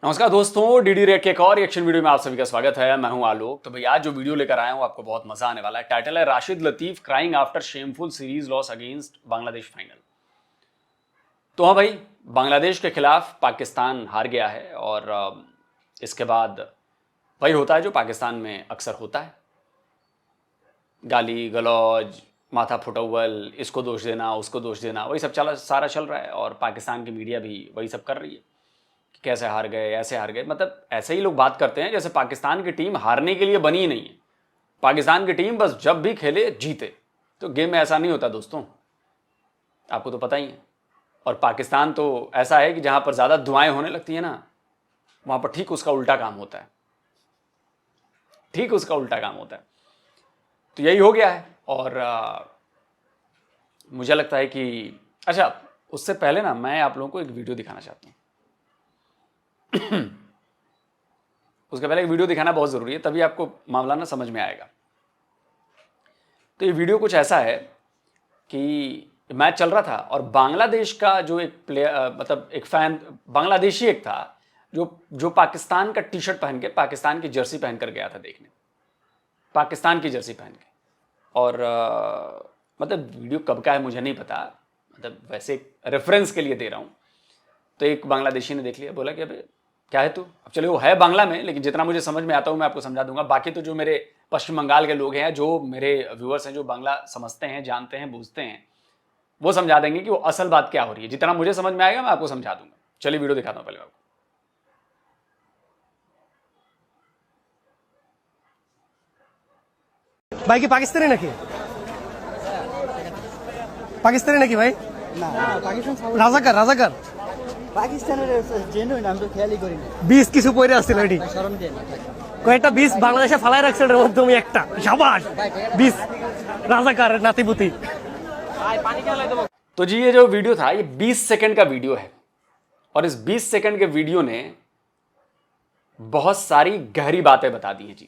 नमस्कार दोस्तों, DD rake के एक और रिएक्शन वीडियो में आप सभी का स्वागत है। मैं हूं आलोक। तो भाई आज जो वीडियो लेकर आया हूं आपको बहुत मजा आने वाला है। टाइटल है Rashid Latif crying after shameful series loss against Bangladesh final. तो हाँ भाई, बांग्लादेश के खिलाफ पाकिस्तान हार गया है और इसके बाद वही होता है जो पाकिस्तान में अक्सर होता है, गाली गलौज, माथा फुटौल, इसको दोष देना उसको दोष देना, वही सब सारा चल रहा है। और पाकिस्तान की मीडिया भी वही सब कर रही है, कैसे हार गए, ऐसे हार गए। मतलब ऐसे ही लोग बात करते हैं जैसे पाकिस्तान की टीम हारने के लिए बनी ही नहीं है। पाकिस्तान की टीम बस जब भी खेले जीते। तो गेम में ऐसा नहीं होता दोस्तों, आपको तो पता ही है। और पाकिस्तान तो ऐसा है कि जहां पर ज़्यादा दुआएं होने लगती है ना, वहां पर ठीक उसका उल्टा काम होता है, ठीक उसका उल्टा काम होता है। तो यही हो गया है। और मुझे लगता है कि अच्छा, उससे पहले ना मैं आप लोगों को एक वीडियो दिखाना चाहता हूँ। उसके पहले एक वीडियो दिखाना बहुत जरूरी है, तभी आपको मामला ना समझ में आएगा। तो ये वीडियो कुछ ऐसा है कि मैच चल रहा था और बांग्लादेश का जो एक प्लेयर, मतलब एक फैन बांग्लादेशी एक था जो पाकिस्तान का टी शर्ट पहन के, पाकिस्तान की जर्सी पहन कर गया था देखने, पाकिस्तान की जर्सी पहन के। और मतलब वीडियो कब का है मुझे नहीं पता, मतलब वैसे रेफरेंस के लिए दे रहा हूँ। तो एक बांग्लादेशी ने देख लिया, बोला कि अबे क्या है तू। अब चलिए वो है बांग्ला में, लेकिन जितना मुझे समझ में आता हूँ मैं आपको समझा दूंगा। बाकी तो जो मेरे पश्चिम बंगाल के लोग हैं, जो मेरे व्यूअर्स हैं, जो बांग्ला समझते हैं, जानते हैं, बूझते हैं, वो समझा देंगे कि वो असल बात क्या हो रही है। जितना मुझे समझ में आएगा मैं आपको समझा दूंगा। चलिए वीडियो दिखाता हूँ पहले आपको। ভাই কি পাকিস্তানি নাকি? পাকিস্তানি নাকি ভাই? না পাকিস্তান রাজাকার রাজাকার পাকিস্তানের জেনুইন আমি তো খেয়ালই করি না বীজ কিছু পড়ে আসছিল এটি শরম দিয়ে না কয়েকটা বীজ বাংলাদেশে ফালাই রাখছে এর মধ্যে আমি একটা শাবাশ বীজ রাজাকার নাতিপুতি। तो जी ये जो वीडियो था ये 20 सेकंड का वीडियो है और इस 20 सेकंड के वीडियो ने बहुत सारी गहरी बातें बता दी हैं जी।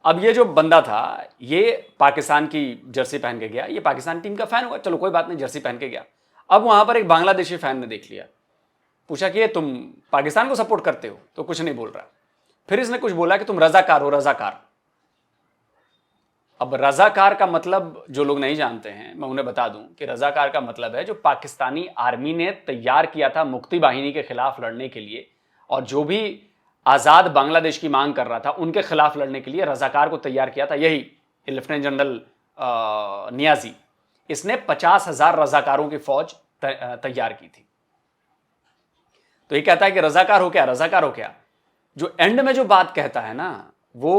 अब ये जो बंदा था ये पाकिस्तान की जर्सी पहन के गया, ये पाकिस्तान टीम का फैन होगा, चलो कोई बात नहीं, जर्सी पहन के गया। अब वहां पर एक बांग्लादेशी फैन ने देख लिया, पूछा कि ये तुम पाकिस्तान को सपोर्ट करते हो? तो कुछ नहीं बोल रहा। फिर इसने कुछ बोला कि तुम रजाकार हो, रजाकार। अब रजाकार का मतलब जो लोग नहीं जानते हैं मैं उन्हें बता दूं कि रजाकार का मतलब है जो पाकिस्तानी आर्मी ने तैयार किया था मुक्ति बाहिनी के खिलाफ लड़ने के लिए, और जो भी आजाद बांग्लादेश की मांग कर रहा था उनके खिलाफ लड़ने के लिए रजाकार को तैयार किया था। यही लेफ्टिनेंट जनरल नियाजी, इसने 50,000 रजाकारों की फौज तैयार की थी। तो ये कहता है कि रजाकार हो क्या, रजाकार हो क्या। जो एंड में जो बात कहता है ना वो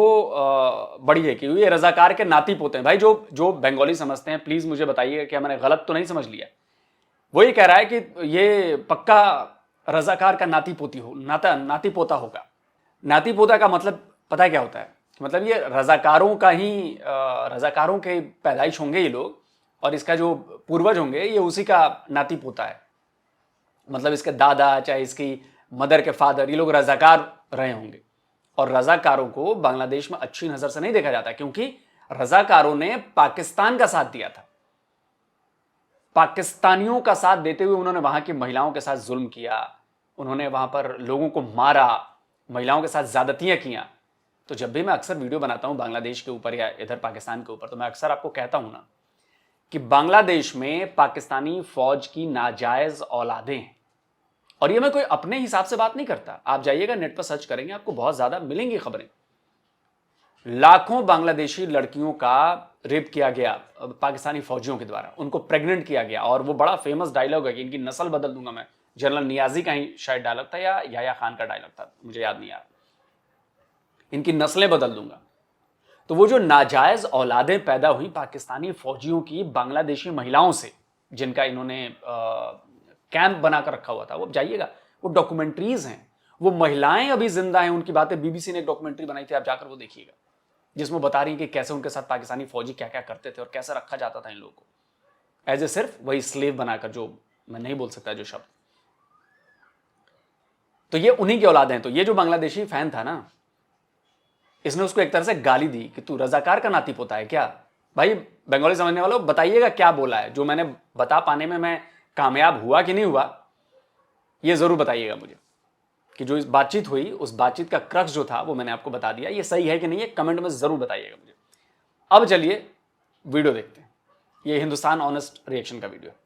बड़ी है कि ये रजाकार के नाती पोते हैं। भाई जो बंगाली समझते हैं प्लीज मुझे बताइए कि मैंने गलत तो नहीं समझ लिया। वो ये कह रहा है कि ये पक्का रजाकार का नाती पोती हो, नाती पोता होगा। नाती पोता का मतलब पता है क्या होता है? मतलब ये रजाकारों का ही, रजाकारों के पैदाइश होंगे ये लोग, और इसका जो पूर्वज होंगे ये उसी का नाती पोता है। मतलब इसके दादा, चाहे इसकी मदर के फादर, ये लोग रजाकार रहे होंगे। और रजाकारों को बांग्लादेश में अच्छी नजर से नहीं देखा जाता, क्योंकि रजाकारों ने पाकिस्तान का साथ दिया था। पाकिस्तानियों का साथ देते हुए उन्होंने वहां की महिलाओं के साथ जुल्म किया, उन्होंने वहां पर लोगों को मारा, महिलाओं के साथ ज्यादतियां किया। तो जब भी मैं अक्सर वीडियो बनाता हूं बांग्लादेश के ऊपर या इधर पाकिस्तान के ऊपर, तो मैं अक्सर आपको कहता हूं ना कि बांग्लादेश में पाकिस्तानी फौज की नाजायज औलादें हैं। और ये मैं कोई अपने हिसाब से बात नहीं करता, आप जाइएगा नेट पर सर्च करेंगे, आपको बहुत ज्यादा मिलेंगी खबरें। लाखों बांग्लादेशी लड़कियों का रेप किया गया पाकिस्तानी फौजियों के द्वारा, उनको प्रेग्नेंट किया गया। और वो बड़ा फेमस डायलॉग है कि इनकी नस्ल बदल दूंगा मैं। जनरल नियाजी का ही शायद डायलॉग था या याया खान का डायलॉग था, मुझे याद नहीं आ रहा। इनकी नस्लें बदल दूंगा। तो वो जो नाजायज औलादें पैदा हुई पाकिस्तानी फौजियों की बांग्लादेशी महिलाओं से, जिनका इन्होंने कैंप बनाकर रखा हुआ था, वो जाइएगा, वो डॉक्यूमेंट्रीज हैं। वो महिलाएं अभी जिंदा हैं, उनकी बातें बीबीसी ने एक डॉक्यूमेंट्री बनाई थी, आप जाकर वो देखिएगा, जिसमें बता रही है कि कैसे उनके साथ पाकिस्तानी फौजी क्या क्या करते थे और कैसे रखा जाता था इन लोगों को एज ए सिर्फ वही स्लेव बनाकर, जो मैं नहीं बोल सकता जो शब्द। तो ये उन्हीं की औलाद हैं। तो ये जो बांग्लादेशी फैन था ना, इसने उसको एक तरह से गाली दी कि तू रजाकार का नाती पोता है क्या। भाई बंगाली समझने वालों बताइएगा क्या बोला है, जो मैंने बता पाने में मैं कामयाब हुआ कि नहीं हुआ, ये जरूर बताइएगा मुझे। कि जो इस बातचीत हुई उस बातचीत का क्रक्स जो था वो मैंने आपको बता दिया। ये सही है कि नहीं है कमेंट में ज़रूर बताइएगा मुझे। अब चलिए वीडियो देखते हैं। ये हिंदुस्तान ऑनेस्ट रिएक्शन का वीडियो है।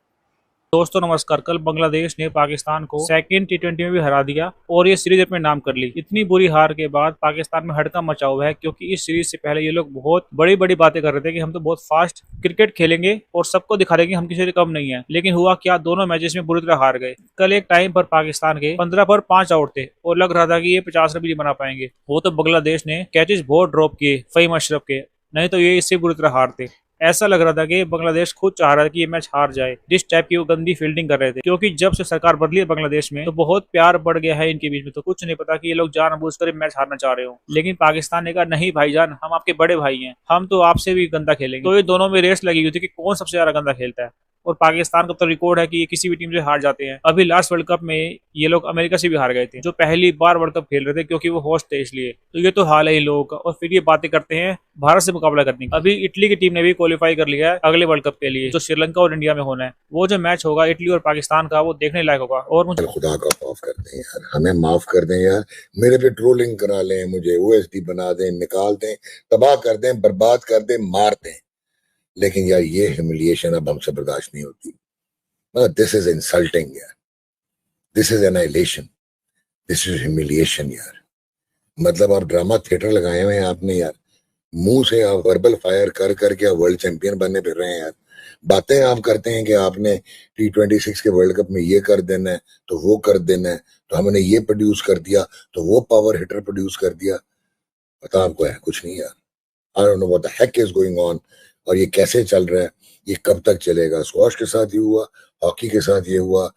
दोस्तों नमस्कार। कल बांग्लादेश ने पाकिस्तान को सेकंड टी20 में भी हरा दिया और ये सीरीज अपने नाम कर ली। इतनी बुरी हार के बाद पाकिस्तान में हड़कंप मचा हुआ है, क्योंकि इस सीरीज से पहले ये लोग बहुत बड़ी बड़ी बातें कर रहे थे कि हम तो बहुत फास्ट क्रिकेट खेलेंगे और सबको दिखा देंगे हम किसी से कम नहीं है। लेकिन हुआ क्या, दोनों मैचेस में बुरी तरह हार गए। कल एक टाइम पर पाकिस्तान के 15 पर 5 आउट थे और लग रहा था कि ये 50 रन भी नहीं बना पाएंगे। वो तो बांग्लादेश ने कैचेस बहुत ड्रॉप किए फहीम अशरफ के, नहीं तो ये इससे बुरी तरह हारते। ऐसा लग रहा था कि बांग्लादेश खुद चाह रहा था कि ये मैच हार जाए, जिस टाइप की वो गंदी फील्डिंग कर रहे थे। क्योंकि जब से सरकार बदली है बांग्लादेश में तो बहुत प्यार बढ़ गया है इनके बीच में। तो कुछ नहीं पता कि ये लोग जानबूझकर मैच हारना चाह रहे हो। लेकिन पाकिस्तान ने कहा नहीं भाईजान, हम आपके बड़े भाई हैं, हम तो आपसे भी गंदा खेलेंगे। तो ये दोनों में रेस लगी हुई थी कि कौन सबसे ज्यादा गंदा खेलता है। और पाकिस्तान का तो रिकॉर्ड है कि ये किसी भी टीम से हार जाते हैं। अभी लास्ट वर्ल्ड कप में ये लोग अमेरिका से भी हार गए थे, जो पहली बार वर्ल्ड कप खेल रहे थे, क्योंकि वो होस्ट थे इसलिए। तो ये तो हाल है इन लोगों का। और फिर ये बातें करते हैं भारत से मुकाबला करने की। अभी इटली की टीम ने भी क्वालिफाई कर लिया है अगले वर्ल्ड कप के लिए, जो श्रीलंका और इंडिया में होना है। वो जो मैच होगा इटली और पाकिस्तान का, वो देखने लायक होगा। और मुझे खुदा का माफ कर दें यार, हमें माफ कर दें यार। मेरे पे ट्रोलिंग करा लें, मुझे ओएसडी बना दें, निकाल दें, तबाह कर दें, बर्बाद कर दें, मार दें, लेकिन यार ये ह्यूमिलिएशन अब हमसे बर्दाश्त नहीं होती। दिस इज इंसल्टिंग यार, this is annihilation, this is humiliation यार। मतलब आप ड्रामा थिएटर लगाए हुए हैं आपने यार। मुंह से आप वर्बल फायर कर करके आप वर्ल्ड चैंपियन बनने फिर रहे हैं यार। बातें आप करते हैं कि आपने T26 के वर्ल्ड कप में ये कर देना है, तो वो कर देना है, तो हमने ये प्रोड्यूस कर दिया, तो वो पावर हिटर प्रोड्यूस कर दिया। पता आपको है कुछ नहीं यार। I don't know what the heck is going on. और ये कैसे चल रहा है, ये कब तक चलेगा? स्क्वाश के साथ ये हुआ, हॉकी के साथ ये हुआ,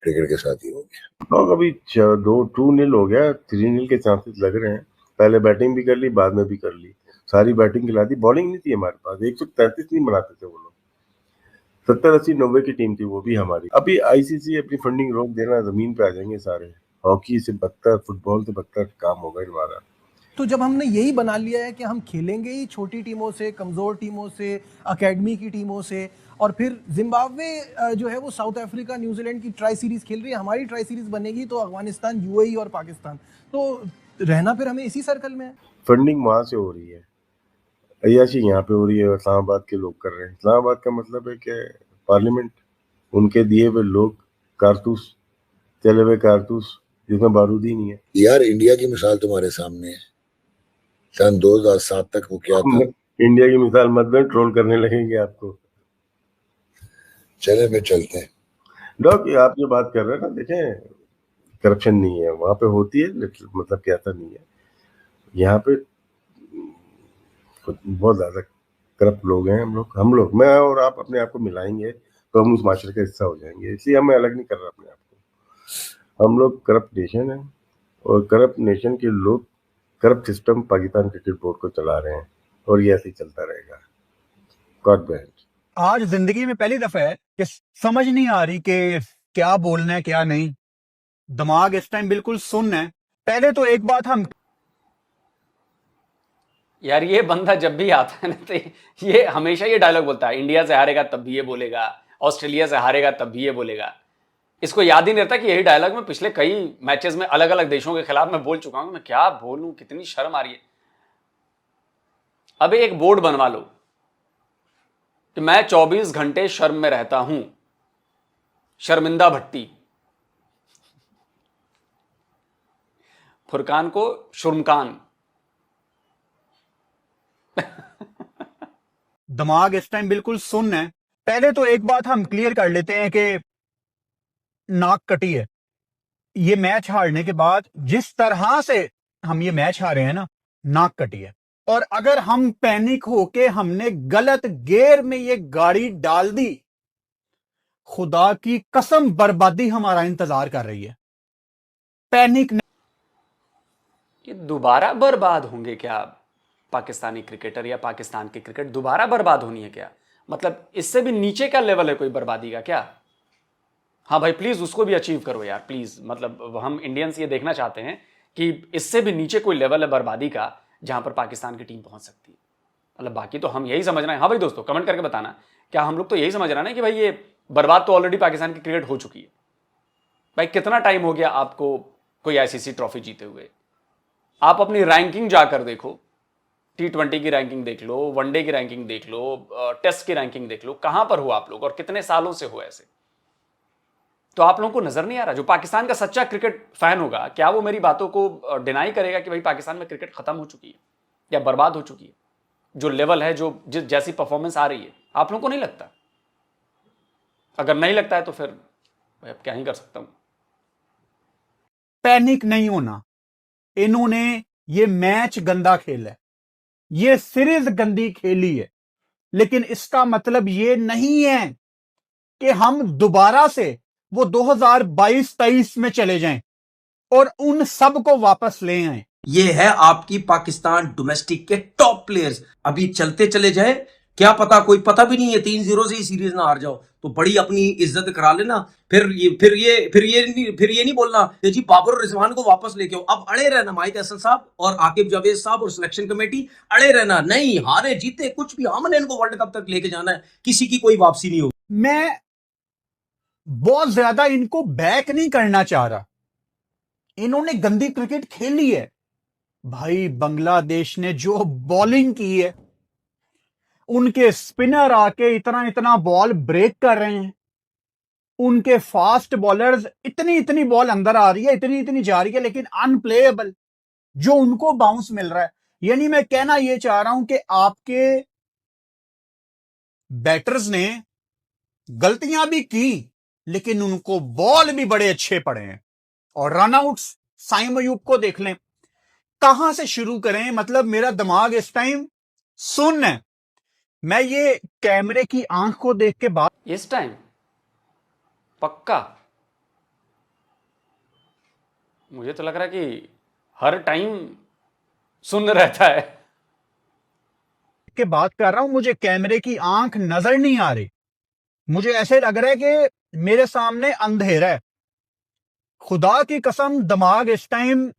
क्रिकेट के साथ ये हो गया। और अभी 2-0 हो गया, 3-0 के चांसेस लग रहे हैं। पहले बैटिंग भी कर ली, बाद में भी कर ली, सारी बैटिंग खिला दी। बॉलिंग नहीं थी हमारे पास, 133 नहीं बनाते थे वो लोग। 70, 80, 90 की टीम थी वो भी हमारी। अभी आईसीसी अपनी फंडिंग रोक देना, जमीन पे आ जाएंगे सारे। हॉकी से बदतर, फुटबॉल से बदतर काम होगा हमारा। तो जब हमने यही बना लिया है कि हम खेलेंगे ही छोटी टीमों से, कमज़ोर टीमों से, अकेडमी की टीमों से, और फिर जिम्बाब्वे जो है वो साउथ अफ्रीका, न्यूजीलैंड की ट्राई सीरीज़ खेल रही है, हमारी ट्राई सीरीज़ बनेगी तो अफगानिस्तान, यूएई और पाकिस्तान। तो रहना फिर हमें इसी सर्कल में है। फंडिंग वहां से हो रही है, अय्याशी यहाँ पे हो रही है, इस्लामाबाद के लोग कर रहे हैं। इस्लामाबाद का मतलब है कि पार्लियामेंट, उनके दिए हुए लोग, कारतूस, चले हुए कारतूस जिसमें बारूद ही नहीं है। यार इंडिया की मिसाल तुम्हारे सामने है। सन 2007 तक वो क्या था? इंडिया की मिसाल मत दें, ट्रोल करने लगेंगे आपको। चले पे चलते हैं। डॉक, आप जो बात कर रहे हैं ना, देखें करप्शन नहीं है वहां पे, होती है मतलब क्या था नहीं है। यहाँ पे बहुत ज्यादा करप्ट लोग हैं। हम लोग मैं और आप अपने आप को मिलाएंगे तो हम उस माशरे का हिस्सा हो जाएंगे। इसलिए मैं अलग नहीं कर रहा अपने आप को। हम लोग करप्ट नेशन है और करप्ट नेशन के लोग corrupt system Pakistan cricket board को चला रहे हैं, और ये ऐसे ही चलता रहेगा। God bless. आज जिंदगी में पहली दफा है कि समझ नहीं आ रही कि क्या बोलना है क्या नहीं। दिमाग इस टाइम बिल्कुल सुन्न है। पहले तो एक बात हम यार ये बंदा जब भी आता है ना तो ये हमेशा ये डायलॉग बोलता है, इंडिया से हारेगा तब भी ये बोलेगा, ऑस्ट्रेलिया से हारेगा तब भी ये बोलेगा। इसको याद ही नहीं रहता कि यही डायलॉग मैं पिछले कई मैचेस में अलग अलग देशों के खिलाफ मैं बोल चुका हूं। मैं क्या बोलूं, कितनी शर्म आ रही है। अब एक बोर्ड बनवा लो कि मैं 24 घंटे शर्म में रहता हूं, शर्मिंदा भट्टी। फुरकान को शुर्मकान। दिमाग इस टाइम बिल्कुल सुन्न है। पहले तो एक बात हम क्लियर कर लेते हैं कि नाक कटी है। ये मैच हारने के बाद जिस तरह से हम ये मैच हारे हैं ना, नाक कटी है। और अगर हम पैनिक होके हमने गलत गियर में ये गाड़ी डाल दी, खुदा की कसम बर्बादी हमारा इंतजार कर रही है। पैनिक ये दोबारा बर्बाद होंगे क्या? पाकिस्तानी क्रिकेटर या पाकिस्तान की क्रिकेट दोबारा बर्बाद होनी है क्या? मतलब इससे भी नीचे का लेवल है कोई बर्बादी का क्या? हाँ भाई प्लीज उसको भी अचीव करो यार प्लीज। मतलब हम इंडियंस ये देखना चाहते हैं कि इससे भी नीचे कोई लेवल है बर्बादी का जहां पर पाकिस्तान की टीम पहुंच सकती है। मतलब बाकी तो हम यही समझ रहे हैं। हाँ भाई दोस्तों कमेंट करके बताना, क्या हम लोग तो यही समझ रहे हैं कि भाई ये बर्बाद तो ऑलरेडी पाकिस्तान की क्रिकेट हो चुकी है। भाई कितना टाइम हो गया आपको कोई आईसीसी ट्रॉफी जीते हुए। आप अपनी रैंकिंग जाकर देखो, T20 की रैंकिंग देख लो, वनडे की रैंकिंग देख लो, टेस्ट की रैंकिंग देख लो, कहां पर हो आप लोग और कितने सालों से हो ऐसे। तो आप लोगों को नजर नहीं आ रहा। जो पाकिस्तान का सच्चा क्रिकेट फैन होगा, क्या वो मेरी बातों को डिनाई करेगा कि भाई पाकिस्तान में क्रिकेट खत्म हो चुकी है या बर्बाद हो चुकी है? जो लेवल है, जो जैसी परफॉर्मेंस आ रही है, आप लोगों को नहीं लगता? अगर नहीं लगता है तो फिर भाई अब क्या ही कर सकता हूं। पैनिक नहीं होना। इन्होंने ये मैच गंदा खेला है, ये सीरीज गंदी खेली है, लेकिन इसका मतलब ये नहीं है कि हम दोबारा से वो 2022-23 में चले जाएं और उन सब को वापस ले आए। ये है आपकी पाकिस्तान डोमेस्टिक के टॉप प्लेयर्स। अभी चलते चले जाए, क्या पता, कोई पता भी नहीं है 3-0 से ही सीरीज ना हार जाओ तो बड़ी अपनी इज्जत करा लेना। फिर ये नहीं बोलना कि जी बाबर और रिजवान को वापस लेके आओ। अब अड़े रहना माहिद हसन साहब और आकिब जावेद साहब और सिलेक्शन कमेटी, अड़े रहना। नहीं, हारे जीते कुछ भी, हमने इनको वर्ल्ड कप तक लेके जाना है, किसी की कोई वापसी नहीं होगी। मैं बहुत ज्यादा इनको बैक नहीं करना चाह रहा। इन्होंने गंदी क्रिकेट खेली है भाई। बांग्लादेश ने जो बॉलिंग की है, उनके स्पिनर आके इतना इतना बॉल ब्रेक कर रहे हैं, उनके फास्ट बॉलर्स इतनी इतनी बॉल अंदर आ रही है, इतनी इतनी जा रही है, लेकिन अनप्लेएबल जो उनको बाउंस मिल रहा है। यानी मैं कहना यह चाह रहा हूं कि आपके बैटर्स ने गलतियां भी की, लेकिन उनको बॉल भी बड़े अच्छे पड़े हैं। और रनआउट्स, साइम अयूब को देख लें, कहां से शुरू करें? मतलब मेरा दिमाग इस टाइम सुन्न है। मैं ये कैमरे की आंख को देख के बात, इस टाइम पक्का मुझे तो लग रहा है कि हर टाइम सुन रहता है के बात कर रहा हूं। मुझे कैमरे की आंख नजर नहीं आ रही। मुझे ऐसे लग रहा है कि मेरे सामने अंधेरा है। खुदा की कसम, दिमाग इस टाइम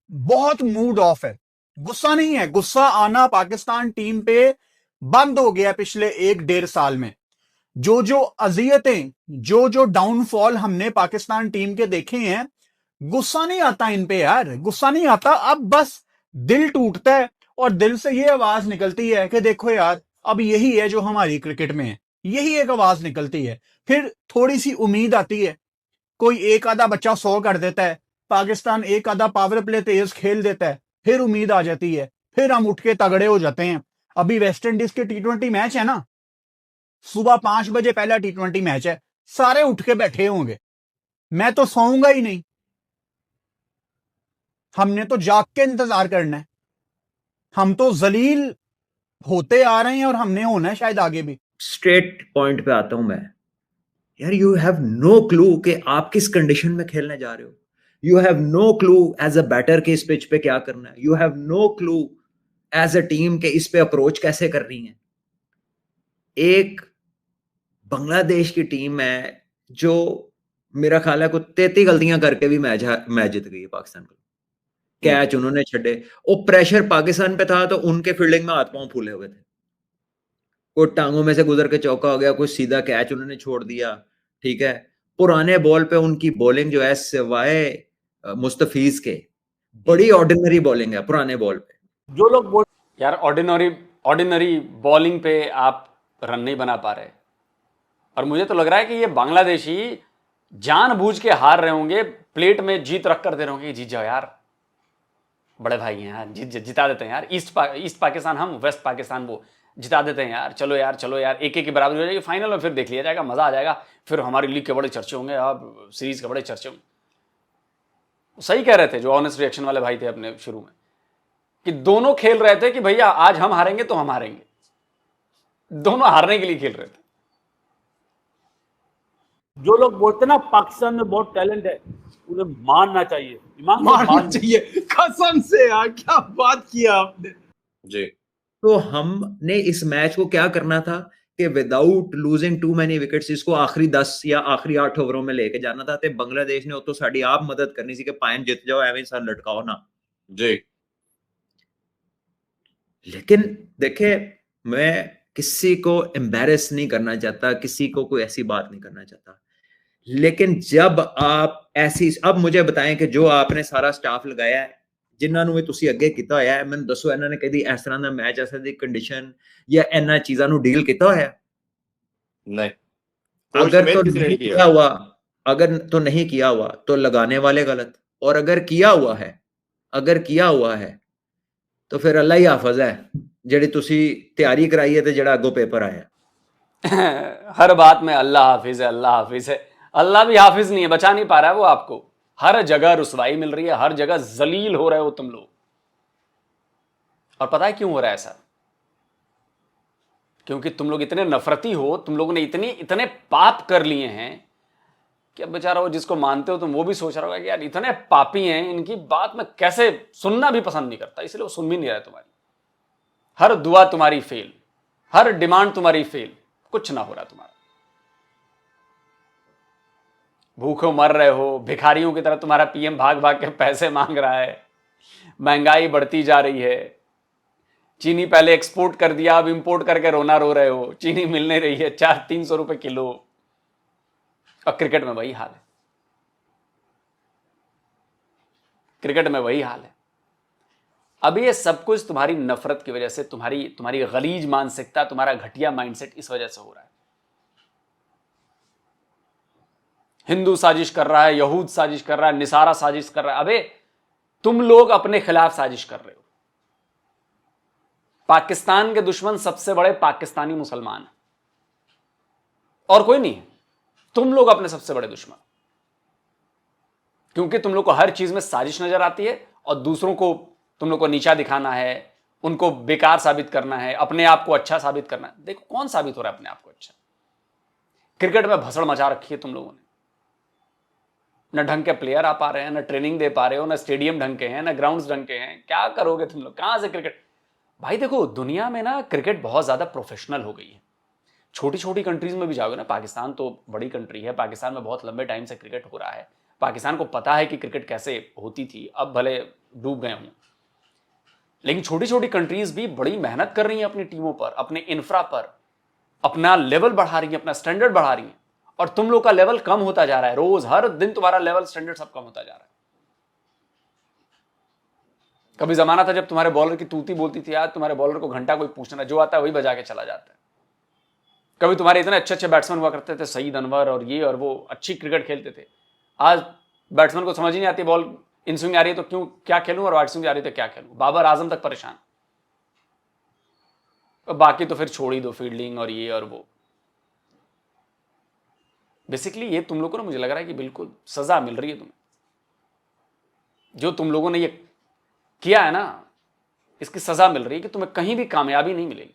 बहुत मूड ऑफ है। गुस्सा नहीं है, गुस्सा आना पाकिस्तान टीम पे बंद हो गया पिछले 1-1.5 साल में। जो अजियतें, जो डाउनफॉल हमने पाकिस्तान टीम के देखे हैं, गुस्सा नहीं आता इन पे यार, गुस्सा नहीं आता। अब बस दिल टूटता है और दिल से ये आवाज निकलती है कि देखो यार, अब यही है जो हमारी क्रिकेट में है। यही एक आवाज निकलती है। फिर थोड़ी सी उम्मीद आती है, कोई एक आधा बच्चा 100 कर देता है, पाकिस्तान एक आधा पावर प्ले तेज खेल देता है, फिर उम्मीद आ जाती है, फिर हम उठ के तगड़े हो जाते हैं। अभी वेस्ट इंडीज के T20 मैच है ना, सुबह 5 बजे पहला T20 मैच है, सारे उठ के बैठे होंगे। मैं तो सोऊंगा ही नहीं। हमने तो जाग के इंतजार करना है। हम तो जलील होते आ रहे हैं और हमने होना है शायद आगे भी। स्ट्रेट पॉइंट पे आता हूं मैं यार। यू हैव नो क्लू कि आप किस कंडीशन में खेलने जा रहे हो। You have no clue as a batter के इस पिच पे क्या करना है। You have no clue as a team के इस पे अप्रोच कैसे कर रही है। एक बांग्लादेश की टीम है जो मेरा ख्याल है को 33 गलतियां करके भी मैच जीत गई है पाकिस्तान को। कैच उन्होंने छड़े, वो प्रेशर पाकिस्तान पे था तो उनके फील्डिंग में हाथ पांव फूले हुए थे। कोई टांगों में से गुजर के चौका हो गया, कोई सीधा कैच उन्होंने छोड़ दिया। ठीक है, पुराने बॉल पे उनकी बॉलिंग जो है सिवाय मुस्तफीज के बड़ी ऑर्डिनरी बॉलिंग है पुराने बॉल पे। जो लोग यार ऑर्डिनरी बॉलिंग पे आप रन नहीं बना पा रहे, और मुझे तो लग रहा है कि ये बांग्लादेशी जानबूझ के हार रहे होंगे, प्लेट में जीत रख कर दे रहे होंगे, जीत जाओ यार, बड़े भाई हैं यार, जिता देते हैं यार। ईस्ट पाकिस्तान हम, वेस्ट पाकिस्तान वो, जिता देते हैं यार। चलो यार, एक की बराबरी हो जाएगी, फाइनल में फिर देख लिया जाएगा, मजा आ जाएगा। फिर हमारी लीग के बड़े चर्चे होंगे, अब सीरीज के बड़े चर्चे होंगे। सही कह रहे थे जो ऑनेस्ट रिएक्शन वाले भाई थे अपने शुरू में, कि दोनों खेल रहे थे कि भैया आज हम हारेंगे तो हम हारेंगे। दोनों हारने के लिए खेल रहे थे। जो लोग बोलते ना पाकिस्तान में बहुत टैलेंट है, उन्हें मानना चाहिए, मानना चाहिए। कसम से यार, क्या बात किया आपने जी। तो हमने इस मैच को क्या करना था कि without losing too many wickets इसको आखिरी 10 या आखिरी 8 ओवरों में लेके जाना था। ते बांग्लादेश ने तो साड़ी आप मदद करनी सी कि पायन जित जाओ, एवं सर लटकाओ ना जी। लेकिन देखे, मैं किसी को एम्बैरेस नहीं करना चाहता, किसी को कोई ऐसी बात नहीं करना चाहता, लेकिन जब आप ऐसी, अब मुझे बताएं कि जो आपने सारा स्टाफ लगाया है, जिन्होंने भी तुसी अगे किया होया है, मैंने दसो इन्होंने कभी इस तरह का मैच, इस तरह की कंडीशन या इन्होंने चीज़ों को डील किया होया? नहीं। अगर तो नहीं किया हुआ, अगर तो नहीं किया हुआ तो लगाने वाले गलत, और अगर किया हुआ है तो फिर अल्लाह ही हाफज है जेड़ी तुसी तैयारी कराई है ते जेड़ा अगो पेपर आया। हर बात में अल्लाह हाफिज है, अल्लाह हाफिज है। अल्लाह भी हाफिज नहीं है, बचा नहीं पा रहा है वो आपको। हर जगह रुसवाई मिल रही है, हर जगह जलील हो रहे हो तुम लोग। और पता है क्यों हो रहा है ऐसा? क्योंकि तुम लोग इतने नफरती हो, तुम लोगों ने इतने पाप कर लिए हैं कि अब बेचारा वो जिसको मानते हो तुम वो भी सोच रहा होगा कि यार इतने पापी हैं, इनकी बात में कैसे सुनना भी पसंद नहीं करता, इसलिए वो सुन भी नहीं रहा तुम्हारी। हर दुआ तुम्हारी फेल, हर डिमांड तुम्हारी फेल, कुछ ना हो रहा तुम्हारा। भूखे मर रहे हो, भिखारियों की तरह तुम्हारा पीएम भाग भाग के पैसे मांग रहा है, महंगाई बढ़ती जा रही है। चीनी पहले एक्सपोर्ट कर दिया, अब इंपोर्ट करके रोना रो रहे हो, चीनी मिल नहीं रही है, 400-300 रुपए किलो। और क्रिकेट में वही हाल है, क्रिकेट में वही हाल है। अब ये सब कुछ तुम्हारी नफरत की वजह से, तुम्हारी गलीज मानसिकता, तुम्हारा घटिया माइंडसेट इस वजह से हो रहा है। हिंदू साजिश कर रहा है, यहूद साजिश कर रहा है, निसारा साजिश कर रहा है। अबे तुम लोग अपने खिलाफ साजिश कर रहे हो। पाकिस्तान के दुश्मन सबसे बड़े पाकिस्तानी मुसलमान हैं और कोई नहीं है। तुम लोग अपने सबसे बड़े दुश्मन, क्योंकि तुम लोग को हर चीज में साजिश नजर आती है और दूसरों को तुम लोग को नीचा दिखाना है, उनको बेकार साबित करना है, अपने आप को अच्छा साबित करना है। देखो कौन साबित हो रहा है अपने आप को अच्छा? क्रिकेट में भसड़ मचा रखी है तुम लोगों ने। न ढंग के प्लेयर आ पा रहे हैं, न ट्रेनिंग दे पा रहे हो, न स्टेडियम ढंग के हैं, न ग्राउंड्स ढंग के हैं। क्या करोगे तुम लोग? कहां से क्रिकेट? भाई देखो दुनिया में ना क्रिकेट बहुत ज्यादा प्रोफेशनल हो गई है। छोटी छोटी कंट्रीज में भी जाओगे ना, पाकिस्तान तो बड़ी कंट्री है, पाकिस्तान में बहुत लंबे टाइम से क्रिकेट हो रहा है, पाकिस्तान को पता है कि क्रिकेट कैसे होती थी। अब भले डूब गए हों, लेकिन छोटी छोटी कंट्रीज भी बड़ी मेहनत कर रही हैं अपनी टीमों पर, अपने इंफ्रा पर, अपना लेवल बढ़ा रही है, अपना स्टैंडर्ड बढ़ा रही है। और तुम लोग का लेवल कम होता जा रहा है, रोज हर दिन तुम्हारा लेवल स्टैंडर्ड सब कम होता जा रहा है। कभी जमाना था जब तुम्हारे बॉलर की तूती बोलती थी, आज तुम्हारे बॉलर को घंटा कोई पूछना, जो आता है वही बजा के चला जाता है। कभी तुम्हारे इतने अच्छे अच्छे बैट्समैन हुआ करते थे, सईद अनवर और ये और वो, अच्छी क्रिकेट खेलते थे। आज बैट्समैन को समझ ही नहीं आती, बॉल इन स्विंग आ रही है तो क्यों क्या खेलूं, और आउट स्विंग आ रही है तो क्या खेलूं। बाबर आजम तक परेशान, और बाकी तो फिर छोड़ ही दो, फील्डिंग और ये और वो। बेसिकली ये तुम लोगों को ना, मुझे लग रहा है कि बिल्कुल सजा मिल रही है तुम्हें। जो तुम लोगों ने ये किया है ना, इसकी सजा मिल रही है कि तुम्हें कहीं भी कामयाबी नहीं मिलेगी।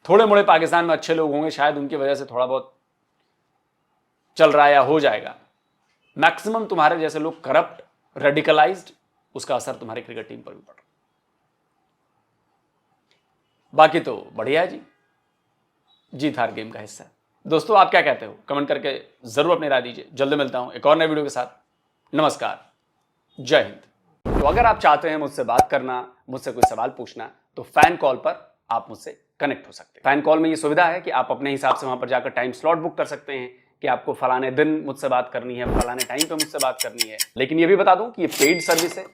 थोड़े मोड़े पाकिस्तान में अच्छे लोग होंगे, शायद उनकी वजह से थोड़ा बहुत चल रहा है या हो जाएगा। मैक्सिमम तुम्हारे जैसे लोग करप्ट, रेडिकलाइज्ड, उसका असर तुम्हारी क्रिकेट टीम पर भी पड़ रहा है। बाकी तो बढ़िया है जी, जीत हार गेम का हिस्सा है। दोस्तों आप क्या कहते हो? कमेंट करके जरूर अपनी राय दीजिए। जल्द मिलता हूं एक और नए वीडियो के साथ। नमस्कार, जय हिंद। तो अगर आप चाहते हैं मुझसे बात करना, मुझसे कोई सवाल पूछना, तो फैन कॉल पर आप मुझसे कनेक्ट हो सकते हैं। फैन कॉल में ये सुविधा है कि आप अपने हिसाब से वहां पर जाकर टाइम स्लॉट बुक कर सकते हैं कि आपको फलाने दिन मुझसे बात करनी है, फलाने टाइम पे मुझसे बात करनी है। लेकिन ये भी बता दूं कि ये पेड सर्विस है,